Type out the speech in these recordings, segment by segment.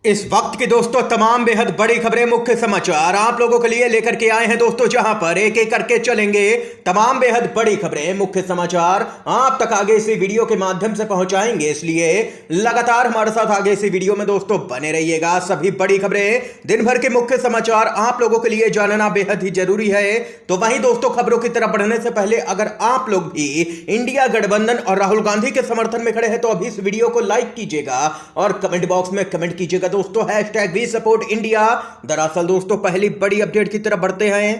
इस वक्त के दोस्तों तमाम बेहद बड़ी खबरें, मुख्य समाचार आप लोगों के लिए लेकर के आए हैं दोस्तों, जहां पर एक एक करके चलेंगे तमाम बेहद बड़ी खबरें, मुख्य समाचार आप तक आगे इसी वीडियो के माध्यम से पहुंचाएंगे। इसलिए लगातार हमारे साथ आगे इसी वीडियो में दोस्तों बने रहिएगा। सभी बड़ी खबरें, दिन भर के मुख्य समाचार आप लोगों के लिए जानना बेहद ही जरूरी है। तो वहीं दोस्तों खबरों की तरफ बढ़ने से पहले अगर आप लोग भी इंडिया गठबंधन और राहुल गांधी के समर्थन में खड़े हैं तो अभी इस वीडियो को लाइक कीजिएगा और कमेंट बॉक्स में कमेंट कीजिएगा दोस्तों #वी सपोर्ट इंडिया। दरअसल दोस्तों पहली बड़ी अपडेट की तरफ बढ़ते हैं।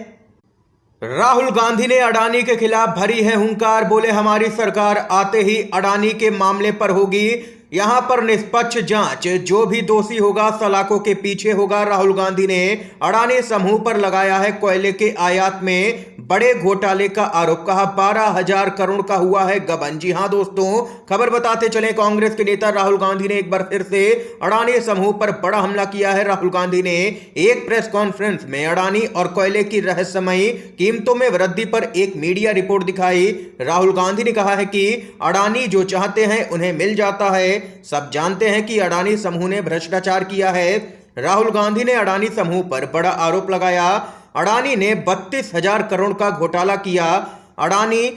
राहुल गांधी ने अडानी के खिलाफ भरी है हुंकार, बोले हमारी सरकार आते ही अडानी के मामले पर होगी यहां पर निष्पक्ष जांच, जो भी दोषी होगा सलाखों के पीछे होगा। राहुल गांधी ने अडानी समूह पर लगाया है कोयले के आयात में बड़े घोटाले का आरोप, कहा 12,000 करोड़ का हुआ है गबन। जी हां दोस्तों, खबर बताते चले, कांग्रेस के नेता राहुल गांधी ने एक बार फिर से अडानी समूह पर बड़ा हमला किया है। राहुल गांधी ने एक प्रेस कॉन्फ्रेंस में अडानी और कोयले की रहस्यमयी कीमतों में वृद्धि पर एक मीडिया रिपोर्ट दिखाई। राहुल गांधी ने कहा है कि अडानी जो चाहते हैं उन्हें मिल जाता है, सब जानते हैं कि अडानी समूह ने भ्रष्टाचार किया है। राहुल गांधी ने अडानी समूह पर बड़ा आरोप लगाया। अडानी ने 32,000 करोड़ का घोटाला किया। अडानी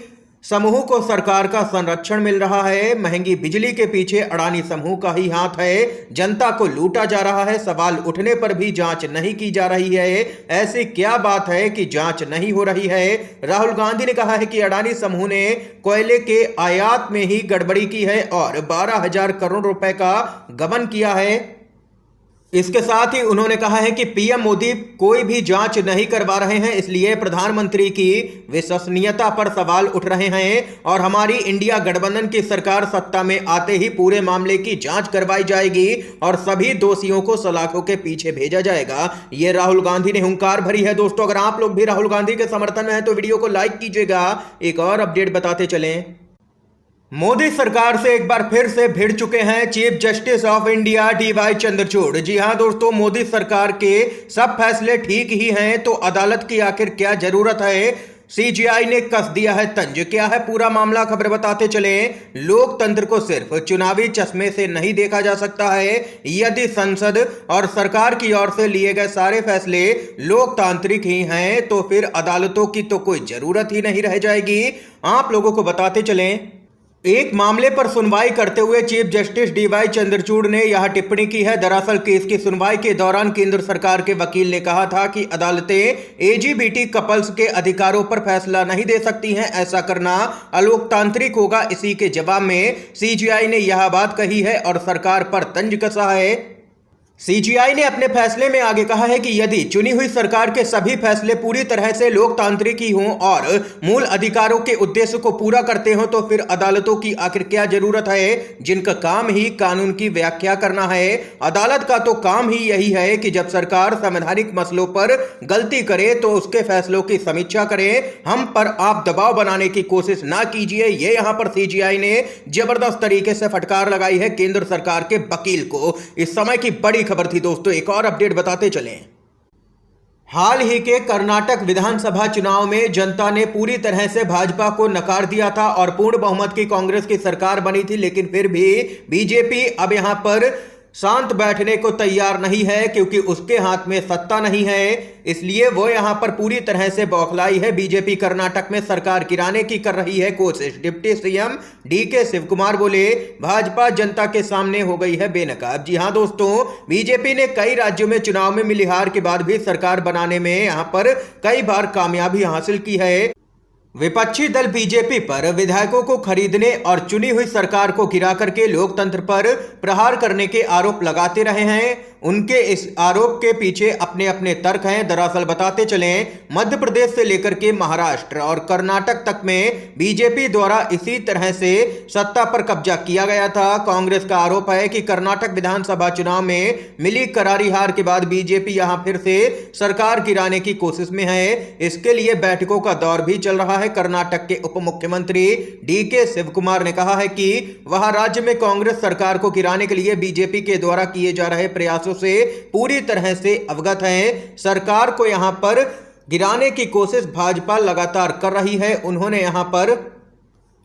समूह को सरकार का संरक्षण मिल रहा है। महंगी बिजली के पीछे अडानी समूह का ही हाथ है। जनता को लूटा जा रहा है। सवाल उठने पर भी जांच नहीं की जा रही है। ऐसी क्या बात है कि जांच नहीं हो रही है? राहुल गांधी ने कहा है कि अडानी समूह ने कोयले के आयात में ही गड़बड़ी की है और 12,000 करोड़ रुपए का गबन किया है। इसके साथ ही उन्होंने कहा है कि पीएम मोदी कोई भी जांच नहीं करवा रहे हैं, इसलिए प्रधानमंत्री की विश्वसनीयता पर सवाल उठ रहे हैं और हमारी इंडिया गठबंधन की सरकार सत्ता में आते ही पूरे मामले की जांच करवाई जाएगी और सभी दोषियों को सलाखों के पीछे भेजा जाएगा। ये राहुल गांधी ने हुंकार भरी है। दोस्तों अगर आप लोग भी राहुल गांधी के समर्थन में हैं तो वीडियो को लाइक कीजिएगा। एक और अपडेट बताते चलें, मोदी सरकार से एक बार फिर से भिड़ चुके हैं chief justice of India DY Chandrachud. जी हां दोस्तों, मोदी सरकार के सब फैसले ठीक ही हैं तो अदालत की आखिर क्या जरूरत है? CGI ने कस दिया है तंज। क्या है पूरा मामला, खबर बताते चले। लोकतंत्र को सिर्फ चुनावी चश्मे से नहीं देखा जा सकता है। यदि संसद और सरकार की ओर से लिए गए सारे फैसले लोकतांत्रिक ही हैं तो फिर अदालतों की तो कोई जरूरत ही नहीं रह जाएगी। आप लोगों को बताते चलें, एक मामले पर सुनवाई करते हुए चीफ जस्टिस DY चंद्रचूड़ ने यह टिप्पणी की है। दरअसल केस की सुनवाई के दौरान केंद्र सरकार के वकील ने कहा था कि अदालतें LGBT कपल्स के अधिकारों पर फैसला नहीं दे सकती हैं, ऐसा करना अलोकतांत्रिक होगा। इसी के जवाब में CGI ने यह बात कही है और सरकार पर तंज कसा है। CGI ने अपने फैसले में आगे कहा है कि यदि चुनी हुई सरकार के सभी फैसले पूरी तरह से लोकतांत्रिक ही हों और मूल अधिकारों के उद्देश्य को पूरा करते हों तो फिर अदालतों की आखिर क्या जरूरत है, जिनका काम ही कानून की व्याख्या करना है। अदालत का तो काम ही यही है कि जब सरकार संवैधानिक मसलों पर गलती करे तो उसके फैसलों की समीक्षा करे। हम पर आप दबाव बनाने की कोशिश ना कीजिए। ये यहां पर CGI ने जबरदस्त तरीके से फटकार लगाई है केंद्र सरकार के वकील को। इस समय की बड़ी खबर थी दोस्तों। एक और अपडेट बताते चलें, हाल ही के कर्नाटक विधानसभा चुनाव में जनता ने पूरी तरह से भाजपा को नकार दिया था और पूर्ण बहुमत की कांग्रेस की सरकार बनी थी, लेकिन फिर भी बीजेपी अब यहां पर शांत बैठने को तैयार नहीं है क्योंकि उसके हाथ में सत्ता नहीं है। इसलिए वो यहां पर पूरी तरह से बौखलाई है। बीजेपी कर्नाटक में सरकार गिराने की कर रही है कोशिश। डिप्टी सीएम DK शिवकुमार बोले भाजपा जनता के सामने हो गई है बेनकाब। जी हां दोस्तों, बीजेपी ने कई राज्यों में चुनाव में मिली हार के बाद भी सरकार बनाने में यहां पर कई बार कामयाबी हासिल की है। विपक्षी दल बीजेपी पर विधायकों को खरीदने और चुनी हुई सरकार को गिरा करके लोकतंत्र पर प्रहार करने के आरोप लगाते रहे हैं। उनके इस आरोप के पीछे अपने अपने तर्क हैं। दरअसल बताते चलें, मध्य प्रदेश से लेकर के महाराष्ट्र और कर्नाटक तक में बीजेपी द्वारा इसी तरह से सत्ता पर कब्जा किया गया था। कांग्रेस का आरोप है कि कर्नाटक विधानसभा चुनाव में मिली करारी हार के बाद बीजेपी यहां फिर से सरकार गिराने की कोशिश में है। इसके लिए बैठकों का दौर भी चल रहा है। कर्नाटक के उप मुख्यमंत्री DK शिवकुमार ने कहा है कि वह राज्य में कांग्रेस सरकार को गिराने के लिए बीजेपी के द्वारा किए जा रहे प्रयासों से पूरी तरह से अवगत हैं। सरकार को यहां पर गिराने की कोशिश भाजपा लगातार कर रही है। उन्होंने यहां पर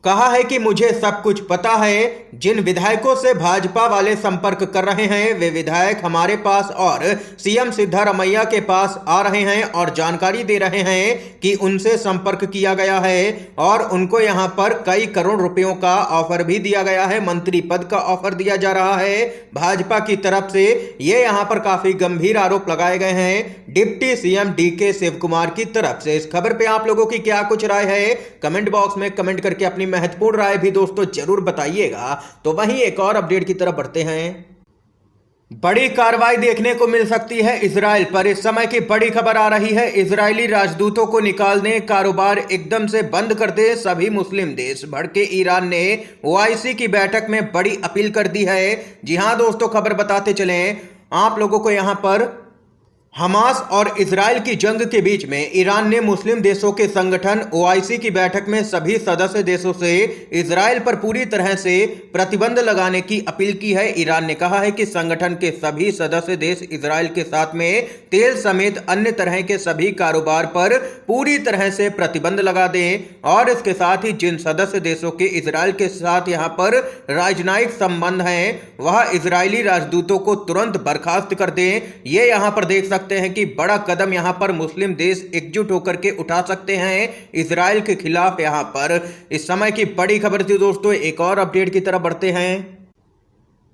कहा है कि मुझे सब कुछ पता है। जिन विधायकों से भाजपा वाले संपर्क कर रहे हैं वे विधायक हमारे पास और सीएम सिद्धारमैया के पास आ रहे हैं और जानकारी दे रहे हैं कि उनसे संपर्क किया गया है और उनको यहां पर कई करोड़ रुपयों का ऑफर भी दिया गया है, मंत्री पद का ऑफर दिया जा रहा है भाजपा की तरफ से। ये यहां पर काफी गंभीर आरोप लगाए गए हैं deputy CM DK Shivakumar की तरफ से। इस खबर पे आप लोगों की क्या कुछ राय है, कमेंट बॉक्स में कमेंट करके अपनी महत्वपूर्ण राय भी दोस्तों जरूर बताइएगा। तो वहीं एक और अपडेट की तरफ बढ़ते हैं। बड़ी कार्रवाई देखने को मिल सकती है इजराइल पर। इस समय की बड़ी खबर आ रही है, इजरायली राजदूतों को निकाल दें, कारोबार एकदम से बंद कर दे सभी मुस्लिम देश। भड़के ईरान ने ओआईसी की बैठक में बड़ी अपील कर दी है। जी हां दोस्तों, खबर बताते चलें आप लोगों को यहां पर। हमास और इजराइल की जंग के बीच में ईरान ने मुस्लिम देशों के संगठन ओआईसी की बैठक में सभी सदस्य देशों से इजराइल पर पूरी तरह से प्रतिबंध लगाने की अपील की है। ईरान ने कहा है कि संगठन के सभी सदस्य देश इजराइल के साथ में तेल समेत अन्य तरह के सभी कारोबार पर पूरी तरह से प्रतिबंध लगा दें और इसके साथ ही जिन सदस्य देशों के इजराइल के साथ यहां पर राजनयिक संबंध हैं वह इजरायली राजदूतों को तुरंत बर्खास्त कर दें। ये यहां पर देख सकते हैं कि बड़ा कदम यहां पर मुस्लिम देश एकजुट होकर के उठा सकते हैं इजराइल के खिलाफ। यहां पर इस समय की बड़ी खबर थी दोस्तों। एक और अपडेट की तरफ बढ़ते हैं।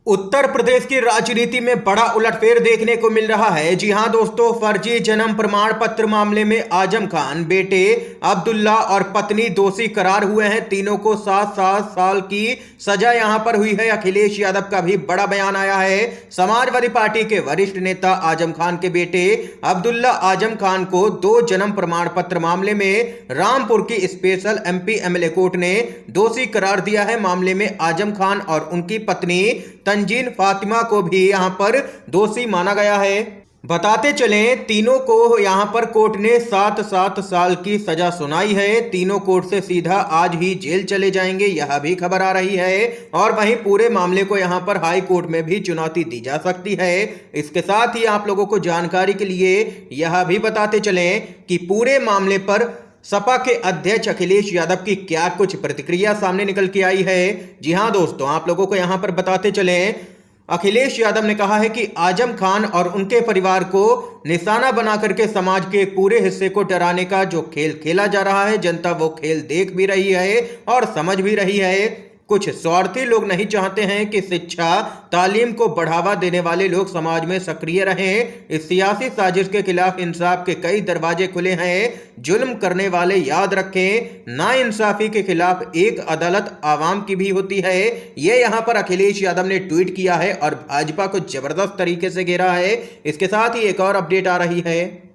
उत्तर प्रदेश की राजनीति में बड़ा उलटफेर देखने को मिल रहा है। जी हां दोस्तों, फर्जी जन्म प्रमाण पत्र मामले में आजम खान, बेटे अब्दुल्ला और पत्नी दोषी करार हुए हैं। तीनों को 7 साल की सजा यहां पर हुई है। अखिलेश यादव का भी बड़ा बयान आया है। समाजवादी पार्टी के वरिष्ठ नेता आजम खान के बेटे अब्दुल्ला आजम खान को 2 जन्म प्रमाण पत्र मामले में रामपुर की स्पेशल एमपी एमएलए कोर्ट ने दोषी करार दिया है। मामले में आजम खान और उनकी पत्नी तंजीन फातिमा को भी यहां पर दोषी माना गया है। बताते चलें तीनों को यहां पर कोर्ट ने 7 साल की सजा सुनाई है। तीनों कोर्ट से सीधा आज ही जेल चले जाएंगे, यह भी खबर आ रही है। और वहीं पूरे मामले को यहां पर हाई कोर्ट में भी चुनौती दी जा सकती है। इसके साथ ही आप लोगों को जानकारी के लिए यह भी बताते चलें कि पूरे मामले पर सपा के अध्यक्ष अखिलेश यादव की क्या कुछ प्रतिक्रिया सामने निकल के आई है। जी हां दोस्तों, आप लोगों को यहां पर बताते चलें अखिलेश यादव ने कहा है कि आजम खान और उनके परिवार को निशाना बना करके समाज के पूरे हिस्से को डराने का जो खेल खेला जा रहा है, जनता वो खेल देख भी रही है और समझ भी रही है। कुछ स्वार्थी लोग नहीं चाहते हैं कि शिक्षा तालीम को बढ़ावा देने वाले लोग समाज में सक्रिय रहें। इस सियासी साजिश के खिलाफ इंसाफ के कई दरवाजे खुले हैं। जुल्म करने वाले याद रखें, नाइंसाफी के खिलाफ एक अदालत आवाम की भी होती है। ये यहां पर अखिलेश यादव ने ट्वीट किया है और भाजपा को जबरदस्त तरीके से घेरा है। इसके साथ ही एक और अपडेट आ रही है।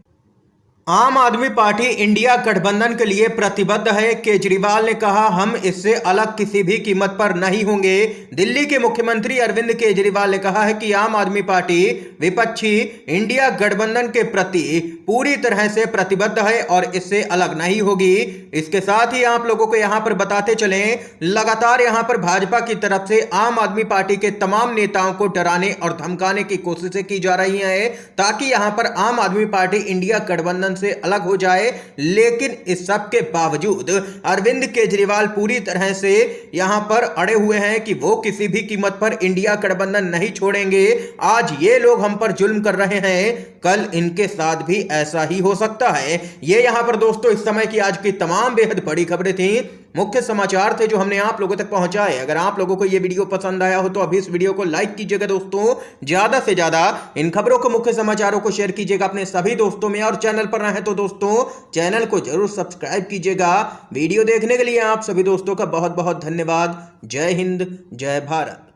आम आदमी पार्टी इंडिया गठबंधन के लिए प्रतिबद्ध है। केजरीवाल ने कहा, हम इससे अलग किसी भी कीमत पर नहीं होंगे। दिल्ली के मुख्यमंत्री अरविंद केजरीवाल ने कहा है कि आम आदमी पार्टी विपक्षी इंडिया गठबंधन के प्रति पूरी तरह से प्रतिबद्ध है और इससे अलग नहीं होगी। इसके साथ ही आप लोगों को यहां पर बताते चलें, लगातार यहां पर भाजपा की तरफ से आम आदमी पार्टी के तमाम नेताओं को डराने और धमकाने की कोशिशें की जा रही हैं ताकि यहां पर आम आदमी पार्टी इंडिया गठबंधन से अलग हो जाए। लेकिन इस सब के बावजूद अरविंद केजरीवाल पूरी तरह से यहां पर अड़े हुए हैं कि वो किसी भी कीमत पर इंडिया गठबंधन नहीं छोड़ेंगे। आज ये लोग हम पर जुल्म कर रहे हैं, कल इनके साथ भी ऐसा ही हो सकता है। ये यहां पर दोस्तों इस समय की आज की तमाम बेहद बड़ी खबरें थी, मुख्य समाचार थे जो हमने आप लोगों तक पहुंचाए। अगर आप लोगों को यह वीडियो पसंद आया हो तो अभी इस वीडियो को लाइक कीजिएगा दोस्तों, ज्यादा से ज्यादा इन खबरों को, मुख्य समाचारों को शेयर कीजिएगा अपने सभी दोस्तों में, और चैनल पर नए हैं तो दोस्तों चैनल को जरूर सब्सक्राइब कीजिएगा। वीडियो देखने के लिए आप सभी दोस्तों का बहुत बहुत धन्यवाद। जय हिंद, जय भारत।